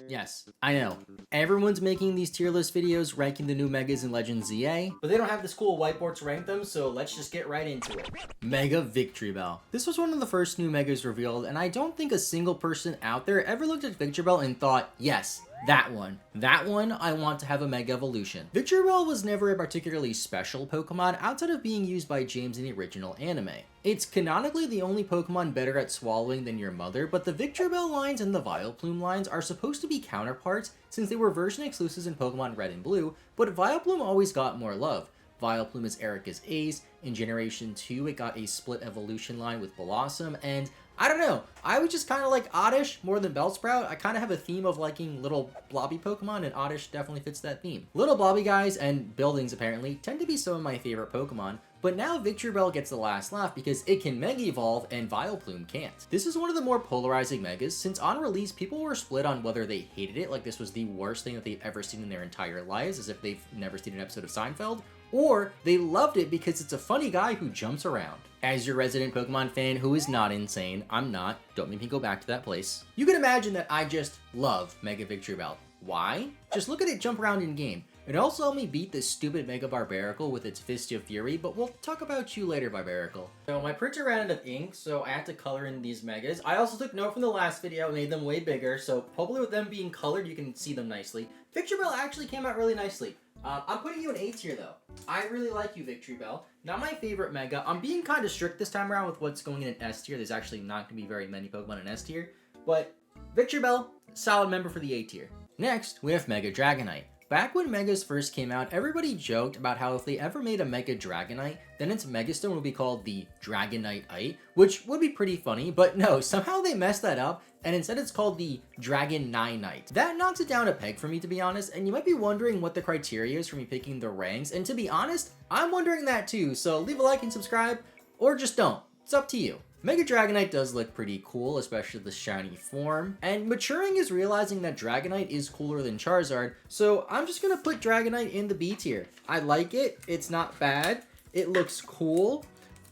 Yes, I know. Everyone's making these tier list videos ranking the new Megas in Legends ZA, but they don't have this cool whiteboard to rank them, so let's just get right into it. Mega Victreebel. This was one of the first new Megas revealed, and I don't think a single person out there ever looked at Victreebel and thought, yes, that one. That one, I want to have a Mega Evolution. Victreebel was never a particularly special Pokemon outside of being used by James in the original anime. It's canonically the only Pokemon better at swallowing than your mother, but the Victreebel lines and the Vileplume lines are supposed to be counterparts since they were version exclusives in Pokemon Red and Blue, but Vileplume always got more love. Vileplume is Erica's ace, in Generation 2 it got a split evolution line with Blossom, and I don't know, I was just kind of like Oddish more than Bellsprout. I kind of have a theme of liking little blobby Pokemon, and Oddish definitely fits that theme. Little blobby guys and buildings apparently tend to be some of my favorite Pokemon, but now Victreebel gets the last laugh because it can Mega Evolve and Vileplume can't. This is one of the more polarizing Megas, since on release people were split on whether they hated it, like this was the worst thing that they've ever seen in their entire lives, as if they've never seen an episode of Seinfeld, or they loved it because it's a funny guy who jumps around. As your resident Pokemon fan who is not insane, I'm not, don't make me go back to that place, you can imagine that I just love Mega Victreebel. Why? Just look at it jump around in game. It also helped me beat this stupid Mega Barbaracle with its Fist of Fury, but we'll talk about you later, Barbaracle. So my printer ran out of ink, so I had to color in these Megas. I also took note from the last video, made them way bigger, so hopefully with them being colored, you can see them nicely. Victreebel actually came out really nicely. I'm putting you in A tier though. I really like you, Victreebel. Not my favorite Mega. I'm being kind of strict this time around with what's going in S tier. There's actually not going to be very many Pokemon in S tier, but Victreebel, solid member for the A tier. Next, we have Mega Dragonite. Back when Megas first came out, everybody joked about how if they ever made a Mega Dragonite, then its Megastone would be called the Dragonite-ite, which would be pretty funny, but no, somehow they messed that up, and instead it's called the Dragonite. That knocks it down a peg for me, to be honest, and you might be wondering what the criteria is for me picking the ranks, and to be honest, I'm wondering that too, so leave a like and subscribe, or just don't. It's up to you. Mega Dragonite does look pretty cool, especially the shiny form, and maturing is realizing that Dragonite is cooler than Charizard, so I'm just gonna put Dragonite in the B tier. I like it, it's not bad, it looks cool,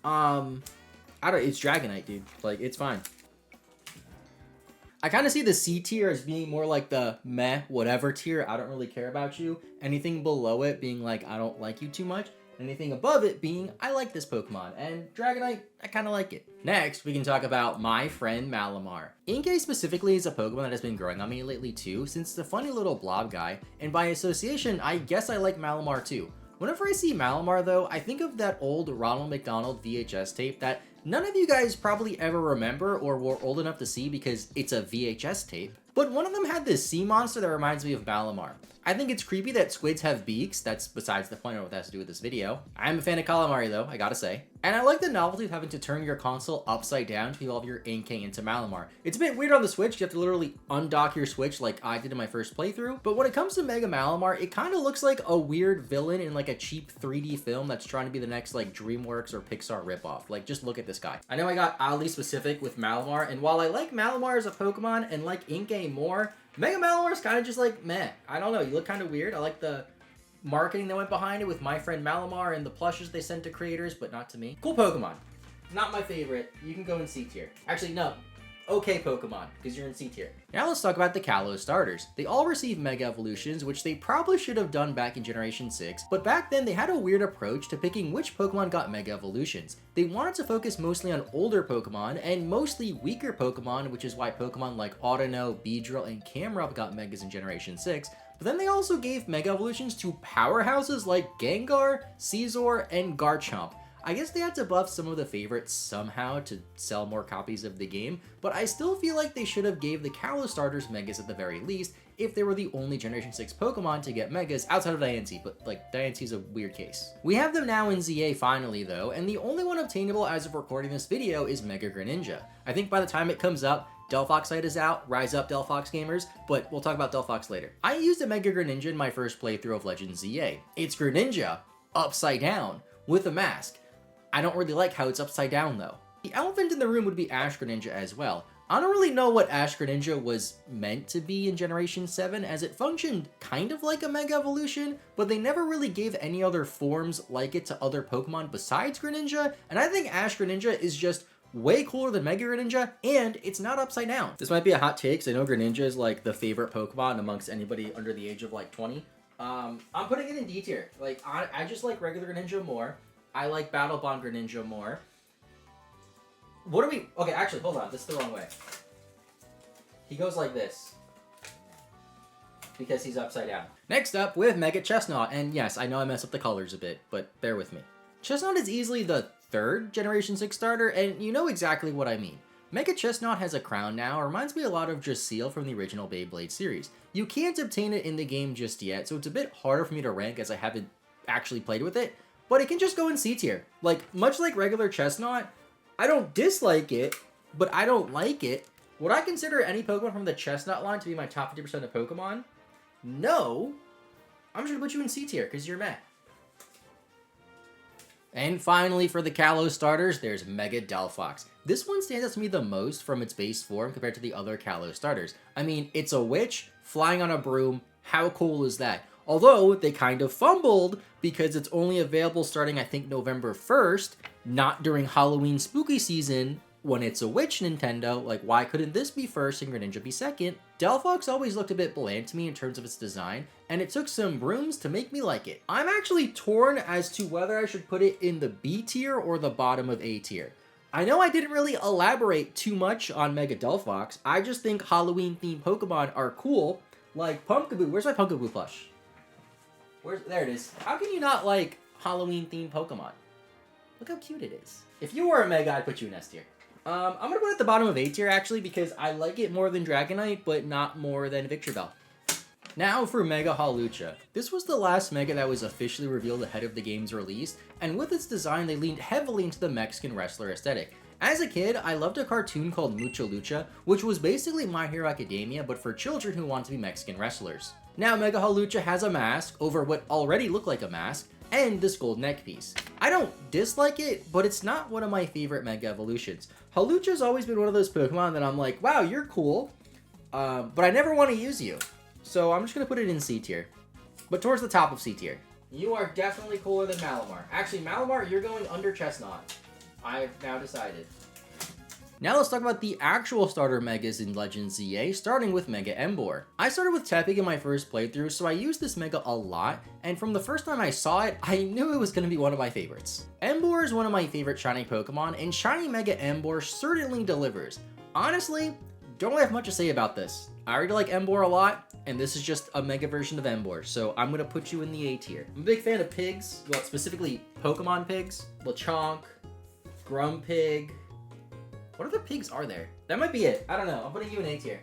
it's Dragonite, dude, like, it's fine. I kind of see the C tier as being more like the meh, whatever tier, I don't really care about you, anything below it being like, I don't like you too much, anything above it being, I like this Pokemon, and Dragonite, I kind of like it. Next, we can talk about my friend Malamar. Inkay specifically is a Pokemon that has been growing on me lately too, since the funny little blob guy, and by association, I guess I like Malamar too. Whenever I see Malamar though, I think of that old Ronald McDonald VHS tape that none of you guys probably ever remember or were old enough to see because it's a VHS tape. But one of them had this sea monster that reminds me of Malamar. I think it's creepy that squids have beaks, that's besides the point of what that has to do with this video. I am a fan of calamari though, I gotta say. And I like the novelty of having to turn your console upside down to evolve your Inkay into Malamar. It's a bit weird on the Switch, you have to literally undock your Switch like I did in my first playthrough, but when it comes to Mega Malamar, it kind of looks like a weird villain in like a cheap 3D film that's trying to be the next like DreamWorks or Pixar ripoff. Like, just look at this guy. I know I got oddly specific with Malamar, and while I like Malamar as a Pokemon and like Inkay more, Mega Malamar is kind of just like, meh. I don't know, you look kind of weird. I like the marketing that went behind it with my friend Malamar and the plushes they sent to creators, but not to me. Cool Pokemon. Not my favorite. You can go in C tier. Actually, no. Okay Pokemon, because you're in C tier. Now let's talk about the Kalos starters. They all receive Mega Evolutions, which they probably should have done back in Generation 6, but back then they had a weird approach to picking which Pokemon got Mega Evolutions. They wanted to focus mostly on older Pokemon and mostly weaker Pokemon, which is why Pokemon like Audino, Beedrill, and Camerupt got Megas in Generation 6, but then they also gave Mega Evolutions to powerhouses like Gengar, Scizor, and Garchomp. I guess they had to buff some of the favorites somehow to sell more copies of the game, but I still feel like they should have gave the Kalos starters Megas at the very least if they were the only Generation 6 Pokemon to get Megas outside of Diancie, but like Diancie's a weird case. We have them now in ZA finally though, and the only one obtainable as of recording this video is Mega Greninja. I think by the time it comes up, Delphoxite is out, rise up Delphox gamers, but we'll talk about Delphox later. I used a Mega Greninja in my first playthrough of Legends ZA. It's Greninja, upside down, with a mask. I don't really like how it's upside down though. The elephant in the room would be Ash Greninja as well. I don't really know what Ash Greninja was meant to be in Generation 7, as it functioned kind of like a Mega Evolution, but they never really gave any other forms like it to other Pokemon besides Greninja, and I think Ash Greninja is just way cooler than Mega Greninja, and it's not upside down. This might be a hot take, because I know Greninja is like the favorite Pokemon amongst anybody under the age of like 20. I'm putting it in D tier. Like, I just like regular Greninja more. I like Battle Bond Greninja more. What are we... Okay, actually, hold on. This is the wrong way. He goes like this. Because he's upside down. Next up, with Mega Chesnaught. And yes, I know I messed up the colors a bit, but bear with me. Chesnaught is easily the 3rd Generation 6 starter, and you know exactly what I mean. Mega Chesnaught has a crown now, reminds me a lot of Dragalge from the original Beyblade series. You can't obtain it in the game just yet, so it's a bit harder for me to rank as I haven't actually played with it, but it can just go in C tier. Like, much like regular Chesnaught, I don't dislike it, but I don't like it. Would I consider any Pokemon from the Chesnaught line to be my top 50% of Pokemon? No. I'm just gonna put you in C tier, because you're meh. And finally, for the Kalos starters, there's Mega Delphox. This one stands out to me the most from its base form compared to the other Kalos starters. I mean, it's a witch flying on a broom. How cool is that? Although, they kind of fumbled because it's only available starting, I think, November 1st, not during Halloween spooky season when it's a witch Nintendo. Like, why couldn't this be first and Greninja be second? Delphox always looked a bit bland to me in terms of its design, and it took some brooms to make me like it. I'm actually torn as to whether I should put it in the B tier or the bottom of A tier. I know I didn't really elaborate too much on Mega Delphox. I just think Halloween-themed Pokemon are cool, like Pumpkaboo. Where's my Pumpkaboo plush? There it is. How can you not like Halloween-themed Pokemon? Look how cute it is. If you were a Mega, I'd put you in S tier. I'm gonna put it at the bottom of A tier, actually, because I like it more than Dragonite, but not more than Victreebel. Now for Mega Hawlucha. This was the last Mega that was officially revealed ahead of the game's release, and with its design, they leaned heavily into the Mexican wrestler aesthetic. As a kid, I loved a cartoon called Mucha Lucha, which was basically My Hero Academia, but for children who want to be Mexican wrestlers. Now, Mega Hawlucha has a mask over what already looked like a mask, and this gold neck piece. I don't dislike it, but it's not one of my favorite Mega Evolutions. Hawlucha's always been one of those Pokemon that I'm like, wow, you're cool, but I never want to use you. So I'm just going to put it in C tier, but towards the top of C tier. You are definitely cooler than Malamar. Actually, Malamar, you're going under Chesnaught. I've now decided. Now let's talk about the actual starter Megas in Legends ZA, starting with Mega Emboar. I started with Tepig in my first playthrough, so I used this Mega a lot, and from the first time I saw it, I knew it was going to be one of my favorites. Emboar is one of my favorite shiny Pokemon, and shiny Mega Emboar certainly delivers. Honestly, don't have much to say about this. I already like Emboar a lot, and this is just a Mega version of Emboar, so I'm going to put you in the A tier. I'm a big fan of pigs, well, specifically Pokemon pigs. Lechonk, Grumpig. What other pigs are there? That might be it. I don't know. I'm putting you in A tier.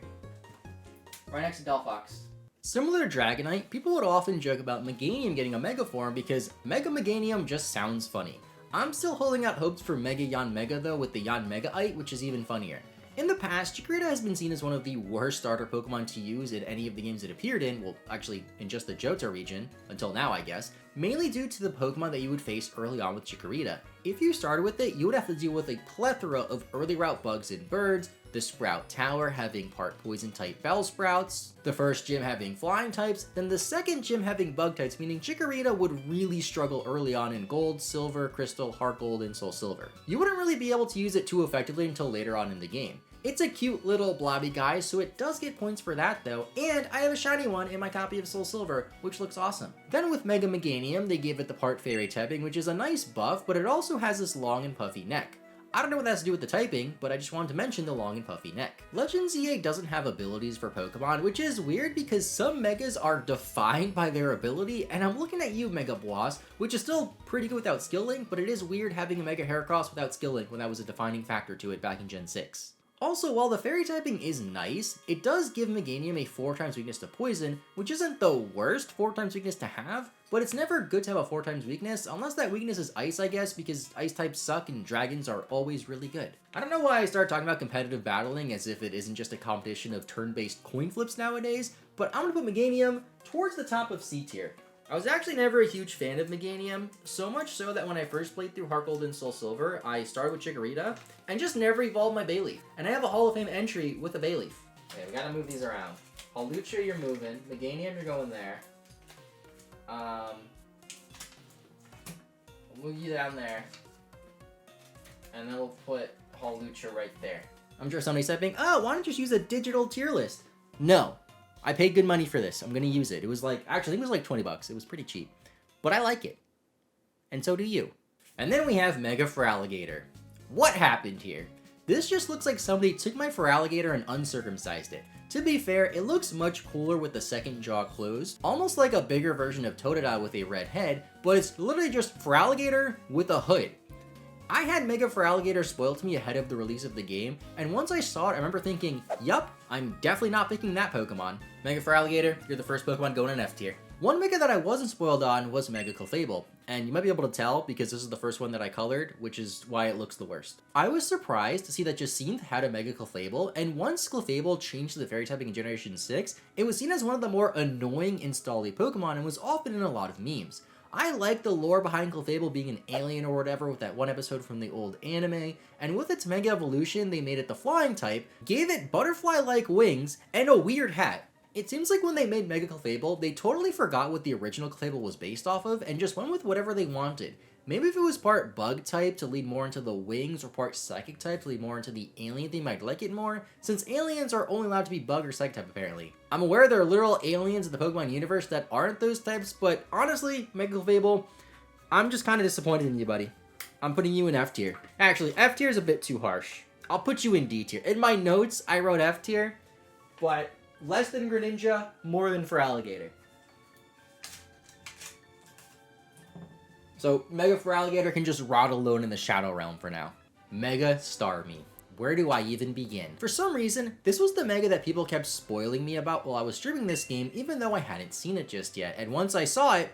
Right next to Delphox. Similar to Dragonite, people would often joke about Meganium getting a Mega form because Mega Meganium just sounds funny. I'm still holding out hopes for Mega Yanmega though with the Yanmegaite, which is even funnier. In the past, Zygarde has been seen as one of the worst starter Pokemon to use in any of the games it appeared in, well, actually, in just the Johto region, until now I guess, mainly due to the Pokemon that you would face early on with Zygarde. If you started with it, you would have to deal with a plethora of early route bugs and birds, the Sprout Tower having part poison type Bellsprouts, the first gym having flying types, then the second gym having bug types, meaning Zygarde would really struggle early on in Gold, Silver, Crystal, Heart Gold, and Soul Silver. You wouldn't really be able to use it too effectively until later on in the game. It's a cute little blobby guy, so it does get points for that though, and I have a shiny one in my copy of Soul Silver, which looks awesome. Then with Mega Meganium, they gave it the part Fairy typing, which is a nice buff, but it also has this long and puffy neck. I don't know what that has to do with the typing, but I just wanted to mention the long and puffy neck. Legends EA doesn't have abilities for Pokemon, which is weird because some Megas are defined by their ability, and I'm looking at you, Mega Boss, which is still pretty good without skilling, but it is weird having a Mega Heracross without skilling when that was a defining factor to it back in Gen 6. Also, while the Fairy typing is nice, it does give Meganium a 4x weakness to Poison, which isn't the worst 4x weakness to have, but it's never good to have a 4x weakness, unless that weakness is Ice, I guess, because Ice types suck and Dragons are always really good. I don't know why I started talking about competitive battling as if it isn't just a competition of turn-based coin flips nowadays, but I'm gonna put Meganium towards the top of C tier. I was actually never a huge fan of Meganium, so much so that when I first played through Heart Gold and Soul Silver, I started with Zygarde, and just never evolved my Bayleaf. And I have a Hall of Fame entry with a Bayleaf. Okay, we gotta move these around. Hawlucha, you're moving. Meganium, you're going there. We'll move you down there. And then we'll put Hawlucha right there. I'm sure somebody's typing, oh, why don't you just use a digital tier list? No. I paid good money for this. I'm gonna use it. It was like, actually, I think it was like 20 bucks. It was pretty cheap. But I like it. And so do you. And then we have Mega Feraligatr. What happened here? This just looks like somebody took my Feraligatr and uncircumcised it. To be fair, it looks much cooler with the second jaw closed, almost like a bigger version of Totodile with a red head, but it's literally just Feraligatr with a hood. I had Mega Feraligatr spoiled to me ahead of the release of the game, and once I saw it, I remember thinking, yup, I'm definitely not picking that Pokemon. Mega Feraligatr, you're the first Pokemon going in F tier. One Mega that I wasn't spoiled on was Mega Clefable, and you might be able to tell because this is the first one that I colored, which is why it looks the worst. I was surprised to see that Jacinthe had a Mega Clefable, and once Clefable changed to the Fairy typing in Generation 6, it was seen as one of the more annoying install-y Pokemon and was often in a lot of memes. I like the lore behind Clefable being an alien or whatever with that one episode from the old anime, and with its Mega Evolution, they made it the flying type, gave it butterfly-like wings, and a weird hat. It seems like when they made Mega Clefable, they totally forgot what the original Clefable was based off of and just went with whatever they wanted. Maybe if it was part bug type to lead more into the wings or part psychic type to lead more into the alien theme, I'd like it more, since aliens are only allowed to be bug or psychic type apparently. I'm aware there are literal aliens in the Pokemon universe that aren't those types, but honestly, Mega Clefable, I'm just kind of disappointed in you, buddy. I'm putting you in F tier. Actually, F tier is a bit too harsh. I'll put you in D tier. In my notes, I wrote F tier, but less than Greninja, more than Feraligatr. So, Mega Feraligatr can just rot alone in the Shadow Realm for now. Mega Starmie. Where do I even begin? For some reason, this was the Mega that people kept spoiling me about while I was streaming this game, even though I hadn't seen it just yet. And once I saw it,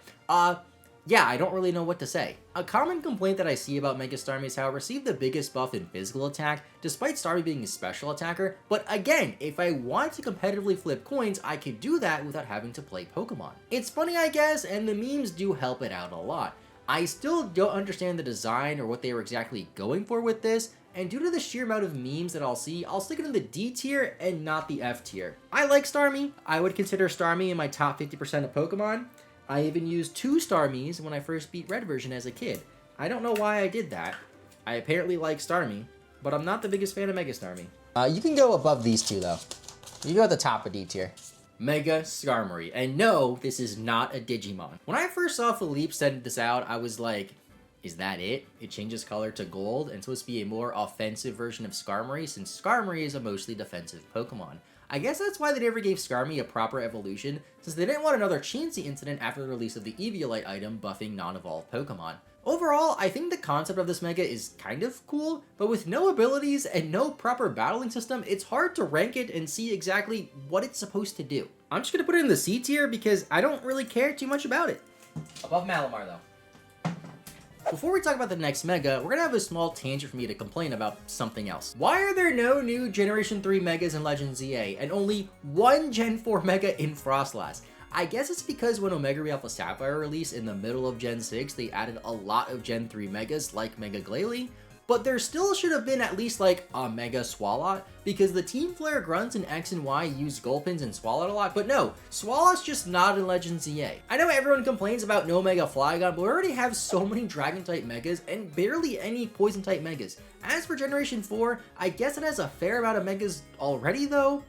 yeah, I don't really know what to say. A common complaint that I see about Mega Starmie is how it received the biggest buff in physical attack, despite Starmie being a special attacker, but again, if I want to competitively flip coins, I could do that without having to play Pokemon. It's funny, I guess, and the memes do help it out a lot. I still don't understand the design or what they were exactly going for with this, and due to the sheer amount of memes that I'll see, I'll stick it in the D tier and not the F tier. I like Starmie. I would consider Starmie in my top 50% of Pokemon. I even used 2 Starmies when I first beat Red version as a kid. I don't know why I did that. I apparently like Starmie, but I'm not the biggest fan of Mega Starmie. You can go above these two though. You go at the top of D tier. Mega Skarmory. And no, this is not a Digimon. When I first saw Philippe send this out, I was like, is that it? It changes color to gold and supposed to be a more offensive version of Skarmory, since Skarmory is a mostly defensive Pokemon. I guess that's why they never gave Skarmory a proper evolution, since they didn't want another Chansey incident after the release of the Eviolite item buffing non-evolved Pokemon. Overall, I think the concept of this Mega is kind of cool, but with no abilities and no proper battling system, it's hard to rank it and see exactly what it's supposed to do. I'm just gonna put it in the C tier because I don't really care too much about it. Above Malamar though. Before we talk about the next Mega, we're gonna have a small tangent for me to complain about something else. Why are there no new Generation 3 Megas in Legends ZA, and only one Gen 4 Mega in Froslass? I guess it's because when Omega Ruby Alpha Sapphire released in the middle of Gen 6, they added a lot of Gen 3 Megas like Mega Glalie, but there still should have been at least like a Mega Swalot, because the Team Flare grunts in X and Y use Gulpins and Swalot a lot, but no, Swalot's just not in Legends ZA. I know everyone complains about no Mega Flygon, but we already have so many Dragon-type Megas and barely any Poison-type Megas. As for Generation 4, I guess it has a fair amount of Megas already though.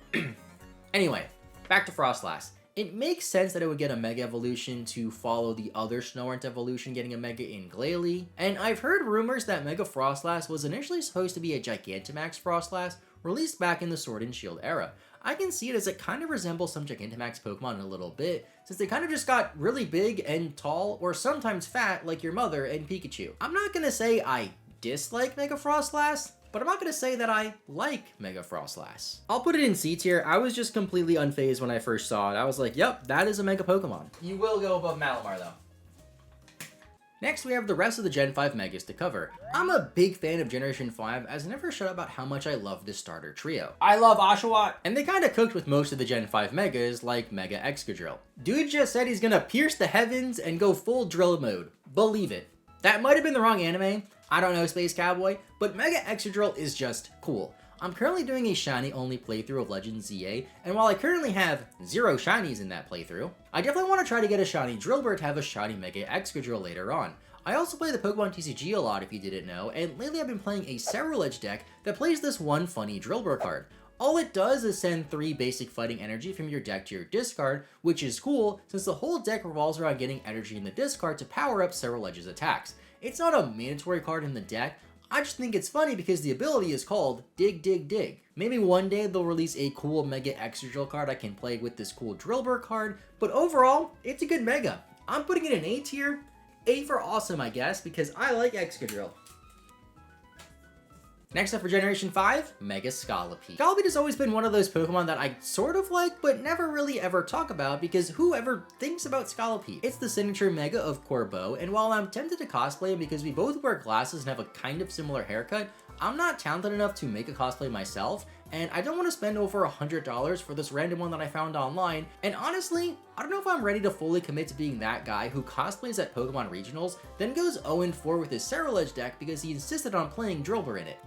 Anyway, back to Froslass. It makes sense that it would get a Mega Evolution to follow the other Chesnaught evolution getting a Mega in Glalie, and I've heard rumors that Mega Froslass was initially supposed to be a Gigantamax Froslass, released back in the Sword and Shield era. I can see it as it kind of resembles some Gigantamax Pokemon in a little bit, since they kind of just got really big and tall, or sometimes fat like your mother and Pikachu. I'm not gonna say I dislike Mega Froslass, but I'm not going to say that I like Mega Froslass. I'll put it in C tier. I was just completely unfazed when I first saw it. I was like, yep, that is a Mega Pokemon. You will go above Malamar though. Next, we have the rest of the Gen 5 Megas to cover. I'm a big fan of Generation 5, as I never shut up about how much I love this starter trio. I love Oshawott! And they kinda cooked with most of the Gen 5 Megas, like Mega Excadrill. Dude just said he's gonna pierce the heavens and go full drill mode. Believe it. That might have been the wrong anime. I don't know, Space Cowboy, but Mega Excadrill is just cool. I'm currently doing a shiny only playthrough of Legends ZA, and while I currently have 0 shinies in that playthrough, I definitely want to try to get a shiny Drillbur to have a shiny Mega Excadrill later on. I also play the Pokemon TCG a lot if you didn't know, and lately I've been playing a Feraligatr deck that plays this one funny Drillbur card. All it does is send 3 basic fighting energy from your deck to your discard, which is cool since the whole deck revolves around getting energy in the discard to power up Feraligatr's attacks. It's not a mandatory card in the deck, I just think it's funny because the ability is called Dig Dig Dig. Maybe one day they'll release a cool Mega Excadrill card I can play with this cool Drillbur card, but overall, it's a good Mega. I'm putting it in A tier. A for awesome, I guess, because I like Excadrill. Next up for Generation 5, Mega Scolipede. Scolipede has always been one of those Pokemon that I sort of like, but never really ever talk about because who ever thinks about Scolipede? It's the signature Mega of Corbeau, and while I'm tempted to cosplay him because we both wear glasses and have a kind of similar haircut, I'm not talented enough to make a cosplay myself, and I don't want to spend over $100 for this random one that I found online, and honestly, I don't know if I'm ready to fully commit to being that guy who cosplays at Pokemon Regionals, then goes 0-4 with his Feraligatr deck because he insisted on playing Drillbur in it.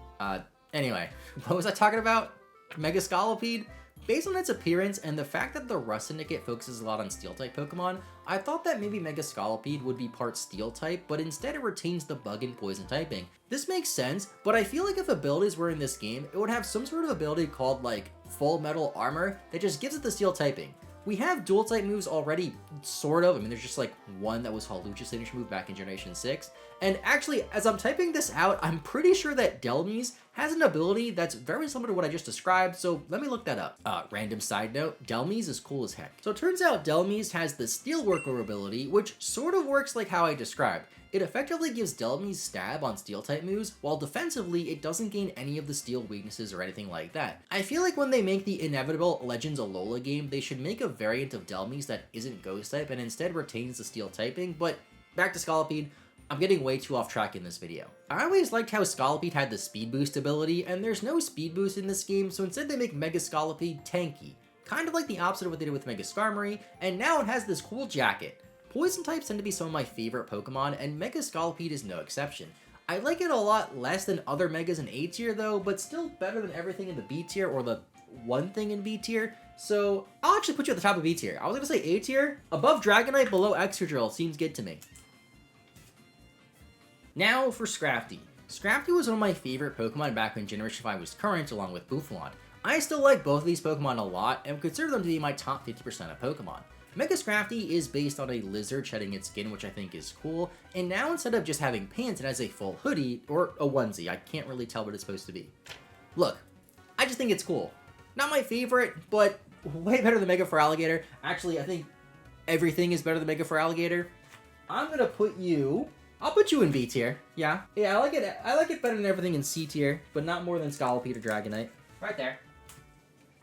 Anyway, what was I talking about? Mega Scolipede? Based on its appearance and the fact that the Rust Syndicate focuses a lot on Steel-type Pokemon, I thought that maybe Mega Scolipede would be part Steel-type, but instead it retains the Bug and Poison typing. This makes sense, but I feel like if abilities were in this game, it would have some sort of ability called like Full Metal Armor that just gives it the Steel typing. We have dual-type moves already, sort of. I mean, there's just like one that was Hawlucha's signature move back in Generation 6. And actually, as I'm typing this out, I'm pretty sure that Delmise has an ability that's very similar to what I just described, so let me look that up. Random side note, Delmise is cool as heck. So it turns out Delmise has the Steelworker ability, which sort of works like how I described. It effectively gives Delmise stab on Steel-type moves, while defensively, it doesn't gain any of the Steel weaknesses or anything like that. I feel like when they make the inevitable Legends Alola game, they should make a variant of Delmise that isn't Ghost-type and instead retains the Steel typing, but back to Scolipede, I'm getting way too off track in this video. I always liked how Scolipede had the Speed Boost ability, and there's no Speed Boost in this game, so instead they make Mega Scolipede tanky. Kind of like the opposite of what they did with Mega Skarmory, and now it has this cool jacket. Poison types tend to be some of my favorite Pokemon, and Mega Scolipede is no exception. I like it a lot less than other Megas in A tier though, but still better than everything in the B tier or the one thing in B tier, so I'll actually put you at the top of B tier. I was gonna say A tier. Above Dragonite, below Excadrill seems good to me. Now for Scrafty. Scrafty was one of my favorite Pokemon back when Generation 5 was current, along with Buffalon. I still like both of these Pokemon a lot, and consider them to be my top 50% of Pokemon. Mega Scrafty is based on a lizard shedding its skin, which I think is cool, and now instead of just having pants, it has a full hoodie, or a onesie. I can't really tell what it's supposed to be. Look, I just think it's cool. Not my favorite, but way better than Mega Feraligatr. Actually, I think everything is better than Mega Feraligatr. I'm gonna put you... I'll put you in B tier. Yeah, I like it. I like it better than everything in C tier, but not more than Scolipede or Dragonite. Right there.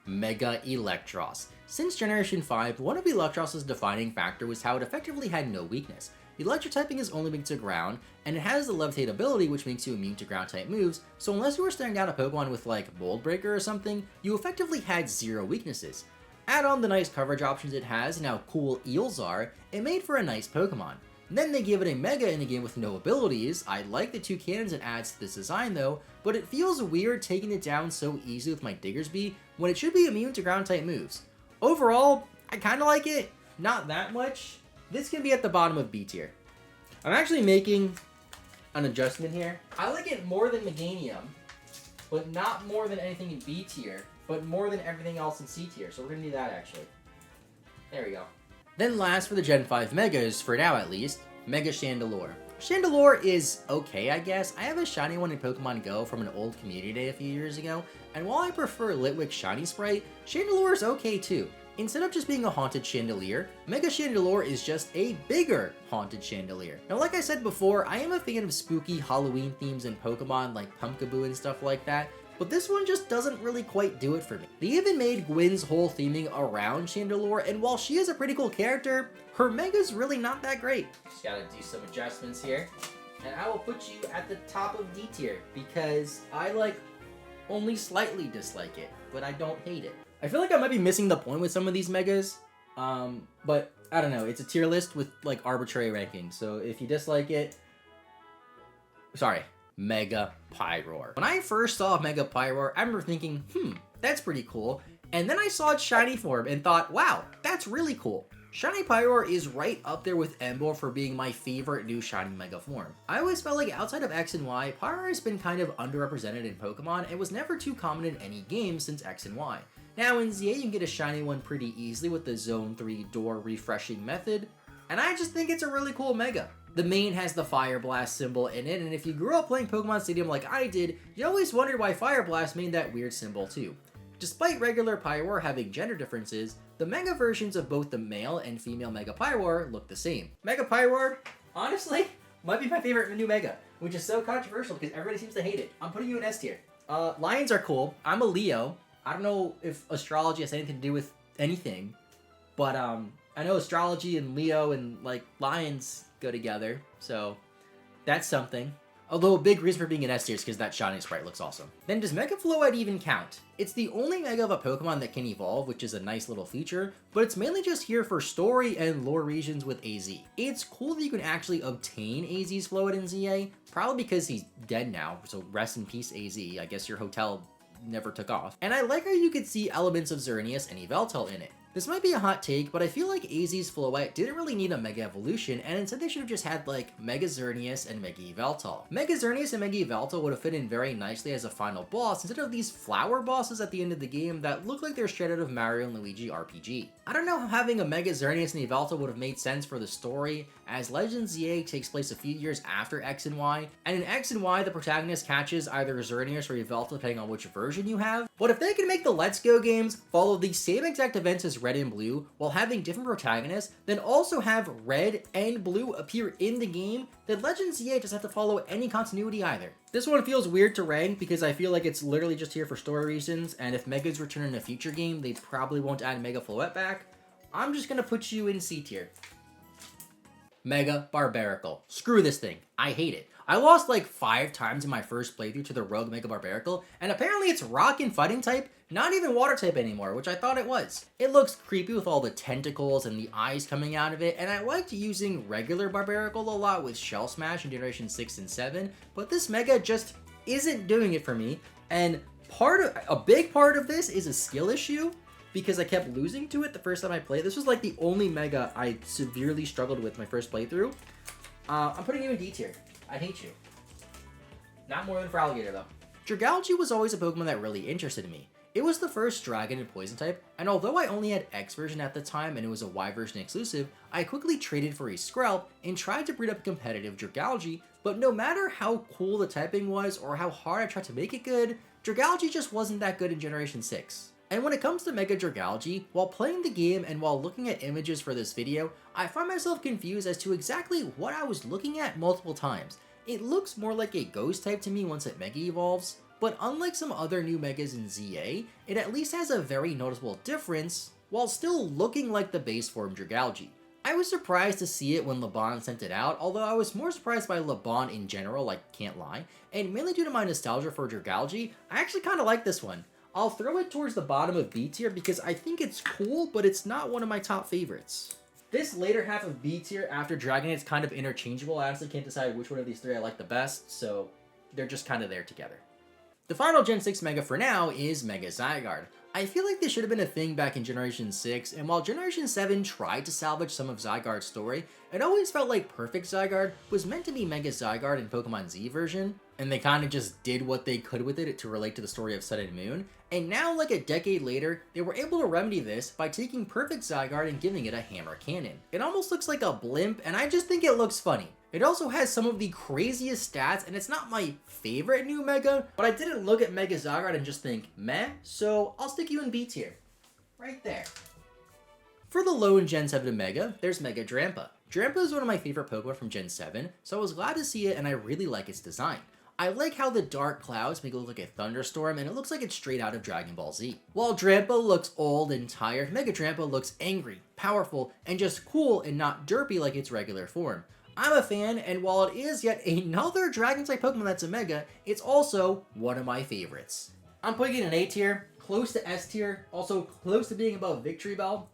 Mega Eelektross. Since Generation 5, one of Eelektross' defining factor was how it effectively had no weakness. Electric typing is only weak to ground, and it has the Levitate ability which makes you immune to ground type moves, so unless you were staring down a Pokemon with like Mold Breaker or something, you effectively had 0 weaknesses. Add on the nice coverage options it has and how cool Eels are, it made for a nice Pokemon. Then they give it a Mega in a game with no abilities. I like the 2 cannons it adds to this design though, but it feels weird taking it down so easily with my Diggersby when it should be immune to ground type moves. Overall, I kinda like it, not that much. This can be at the bottom of B tier. I'm actually making an adjustment here. I like it more than Meganium, but not more than anything in B tier, but more than everything else in C tier, so we're gonna do that actually. There we go. Then last for the Gen 5 Megas, for now at least, Mega Chandelure. Chandelure is okay, I guess. I have a shiny one in Pokemon Go from an old community day a few years ago, and while I prefer Litwick's shiny sprite, Chandelure is okay too. Instead of just being a haunted Chandelier, Mega Chandelure is just a bigger haunted Chandelier. Now like I said before, I am a fan of spooky Halloween themes in Pokemon like Pumpkaboo and stuff like that, but this one just doesn't really quite do it for me. They even made Gwyn's whole theming around Chandelure, and while she is a pretty cool character, her Mega's really not that great. Just gotta do some adjustments here, and I will put you at the top of D tier, because I only slightly dislike it, but I don't hate it. I feel like I might be missing the point with some of these Megas, but I don't know, it's a tier list with like arbitrary rankings, so if you dislike it, sorry. Mega Pyroar. When I first saw Mega Pyroar, I remember thinking, that's pretty cool. And then I saw its shiny form and thought, wow, that's really cool. Shiny Pyroar is right up there with Emboar for being my favorite new shiny mega form. I always felt like outside of X and Y, Pyroar has been kind of underrepresented in Pokemon and was never too common in any game since X and Y. Now in ZA you can get a shiny one pretty easily with the Zone 3 door refreshing method, and I just think it's a really cool mega. The main has the Fire Blast symbol in it, and if you grew up playing Pokemon Stadium like I did, you always wondered why Fire Blast made that weird symbol too. Despite regular Pyroar having gender differences, the mega versions of both the male and female Mega Pyroar look the same. Mega Pyroar, honestly, might be my favorite new mega, which is so controversial because everybody seems to hate it. I'm putting you in S tier. Lions are cool. I'm a Leo. I don't know if astrology has anything to do with anything, but I know astrology and Leo and like lions go together, so that's something. Although a big reason for being an S tier is because that shiny sprite looks awesome. Then does Mega Floette even count? It's the only mega of a Pokemon that can evolve, which is a nice little feature, but it's mainly just here for story and lore regions with AZ. It's cool that you can actually obtain AZ's Floette in ZA, probably because he's dead now, so rest in peace AZ. I guess your hotel never took off. And I like how you could see elements of Xerneas and Yveltal in it. This might be a hot take, but I feel like AZ's Floette didn't really need a Mega Evolution, and instead they should have just had like Mega Xerneas and Mega Yveltal. Mega Xerneas and Mega Yveltal would have fit in very nicely as a final boss instead of these flower bosses at the end of the game that look like they're straight out of Mario and Luigi RPG. I don't know how having a Mega Xerneas and Yveltal would have made sense for the story, as Legends ZA takes place a few years after X and Y, and in X and Y the protagonist catches either Xerneas or Yveltal depending on which version you have. But if they can make the Let's Go games follow the same exact events as Red and Blue while having different protagonists, then also have Red and Blue appear in the game, then Legends ZA doesn't have to follow any continuity either. This one feels weird to rank because I feel like it's literally just here for story reasons, and if Megas return in a future game, they probably won't add Mega Floette back. I'm just gonna put you in C tier. Mega Barbaracle. Screw this thing. I hate it. I lost like 5 times in my first playthrough to the Rogue Mega Barbaracle, and apparently it's rock and fighting type, not even water type anymore, which I thought it was. It looks creepy with all the tentacles and the eyes coming out of it, and I liked using regular Barbaracle a lot with Shell Smash in Generation 6 and 7, but this Mega just isn't doing it for me, and a big part of this is a skill issue, because I kept losing to it the first time I played. This was like the only Mega I severely struggled with my first playthrough. I'm putting you in D tier. I hate you. Not more than Feraligatr though. Dragalge was always a Pokemon that really interested me. It was the first Dragon and Poison type, and although I only had X version at the time and it was a Y version exclusive, I quickly traded for a Skrelp and tried to breed up a competitive Dragalge, but no matter how cool the typing was or how hard I tried to make it good, Dragalge just wasn't that good in Generation 6. And when it comes to Mega Dragalge, while playing the game and while looking at images for this video, I find myself confused as to exactly what I was looking at multiple times. It looks more like a Ghost type to me once it Mega Evolves, but unlike some other new Megas in ZA, it at least has a very noticeable difference, while still looking like the base form Dragalge. I was surprised to see it when Laban sent it out, although I was more surprised by Laban in general, I can't lie, and mainly due to my nostalgia for Dragalge, I actually kinda like this one. I'll throw it towards the bottom of B tier because I think it's cool, but it's not one of my top favorites. This later half of B tier after Dragonite's kind of interchangeable. I honestly can't decide which one of these 3 I like the best, so they're just kind of there together. The final Gen 6 Mega for now is Mega Zygarde. I feel like this should have been a thing back in Generation 6, and while Generation 7 tried to salvage some of Zygarde's story, it always felt like Perfect Zygarde was meant to be Mega Zygarde in Pokemon Z version, and they kind of just did what they could with it to relate to the story of Sun and Moon, and now like a decade later, they were able to remedy this by taking Perfect Zygarde and giving it a hammer cannon. It almost looks like a blimp, and I just think it looks funny. It also has some of the craziest stats, and it's not my favorite new Mega, but I didn't look at Mega Zygarde and just think, meh, so I'll stick you in B tier. Right there. For the low in Gen 7 Mega, there's Mega Drampa. Drampa is one of my favorite Pokemon from Gen 7, so I was glad to see it and I really like its design. I like how the dark clouds make it look like a thunderstorm, and it looks like it's straight out of Dragon Ball Z. While Drampa looks old and tired, Mega Drampa looks angry, powerful, and just cool and not derpy like its regular form. I'm a fan, and while it is yet another Dragon-type Pokemon that's a Mega, it's also one of my favorites. I'm putting it in A tier, close to S tier, also close to being above Victreebel,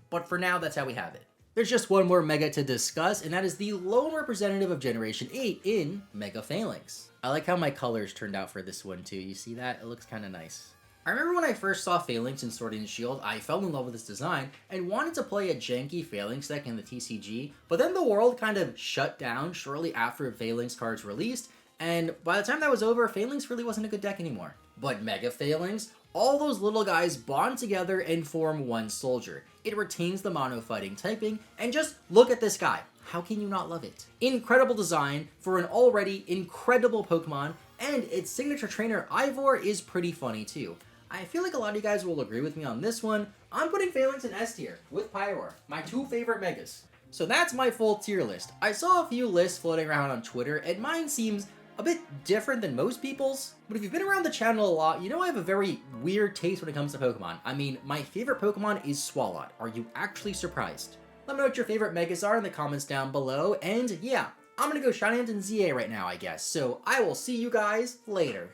but for now, that's how we have it. There's just one more Mega to discuss, and that is the lone representative of Generation 8 in Mega Falinks. I like how my colors turned out for this one too. You see that? It looks kind of nice. I remember when I first saw Falinks in Sword and Shield, I fell in love with this design and wanted to play a janky Falinks deck in the TCG, but then the world kind of shut down shortly after Falinks cards released, and by the time that was over, Falinks really wasn't a good deck anymore. But Mega Falinks, all those little guys bond together and form one soldier. It retains the mono fighting typing, and just look at this guy. How can you not love it? Incredible design for an already incredible Pokemon, and its signature trainer Ivor is pretty funny too. I feel like a lot of you guys will agree with me on this one. I'm putting Falinks in S tier with Pyroar, my two favorite Megas. So that's my full tier list. I saw a few lists floating around on Twitter, and mine seems a bit different than most people's. But if you've been around the channel a lot, you know I have a very weird taste when it comes to Pokemon. I mean, my favorite Pokemon is Swalot. Are you actually surprised? Let me know what your favorite Megas are in the comments down below, and yeah, I'm gonna go Chesnaught and ZA right now, I guess. So I will see you guys later.